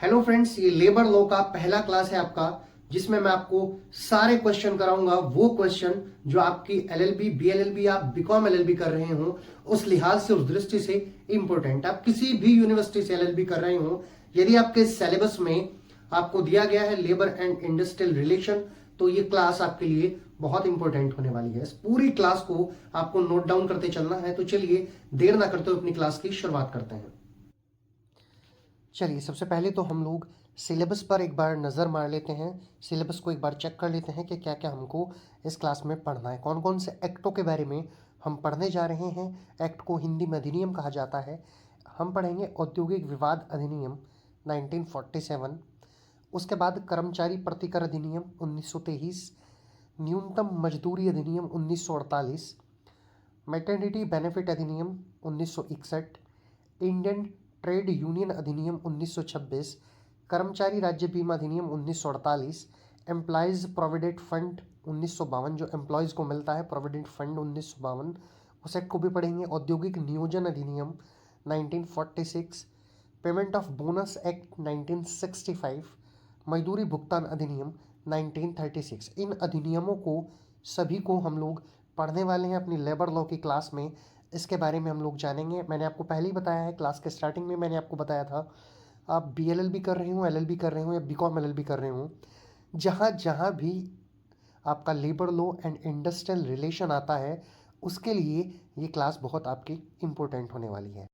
Hello friends, ये labour law का पहला क्लास है आपका, जिसमें मैं आपको सारे क्वेश्चन कराऊंगा। वो क्वेश्चन जो आपकी एलएलबी, बीएलएलबी, आप बीकॉम एलएलबी कर रहे हो, उस लिहाज से, उस दृष्टि से इंपॉर्टेंट। आप किसी भी यूनिवर्सिटी से एलएलबी कर रहे हो, यदि आपके सिलेबस में आपको दिया गया है लेबर एंड इंडस्ट्रियल रिलेशन, तो ये क्लास आपके लिए बहुत इंपॉर्टेंट होने वाली है। इस पूरी क्लास को आपको नोट डाउन करते चलना है। तो चलिए देर ना करते हुए अपनी क्लास की शुरुआत करते हैं। चलिए, सबसे पहले तो हम लोग सिलेबस पर एक बार नज़र मार लेते हैं। सिलेबस को एक बार चेक कर लेते हैं कि क्या क्या हमको इस क्लास में पढ़ना है, कौन कौन से एक्टों के बारे में हम पढ़ने जा रहे हैं। एक्ट को हिंदी में अधिनियम कहा जाता है। हम पढ़ेंगे औद्योगिक विवाद अधिनियम 1947, उसके बाद कर्मचारी प्रतिकर अधिनियम 1923, न्यूनतम मजदूरी अधिनियम 1948, मैटरनिटी बेनिफिट अधिनियम 1961, इंडियन ट्रेड यूनियन अधिनियम 1926, कर्मचारी राज्य बीमा अधिनियम 1948, एम्प्लॉयज़ प्रोविडेंट फंड 1952, जो एम्प्लॉयज़ को मिलता है, प्रोविडेंट फंड 1952, उस एक्ट को भी पढ़ेंगे। औद्योगिक नियोजन अधिनियम 1946, पेमेंट ऑफ बोनस एक्ट 1965, मजदूरी भुगतान अधिनियम 1936। इन अधिनियमों को सभी को हम लोग पढ़ने वाले हैं अपनी लेबर लॉ की क्लास में। इसके बारे में हम लोग जानेंगे। मैंने आपको पहले ही बताया है, क्लास के स्टार्टिंग में मैंने आपको बताया था, आप बीएलएलबी कर रहे हो, एलएलबी कर रहे हो या बीकॉम एलएलबी कर रहे हो, जहाँ जहाँ भी आपका labour law and industrial relation आता है, उसके लिए ये क्लास बहुत आपकी इम्पोर्टेंट होने वाली है।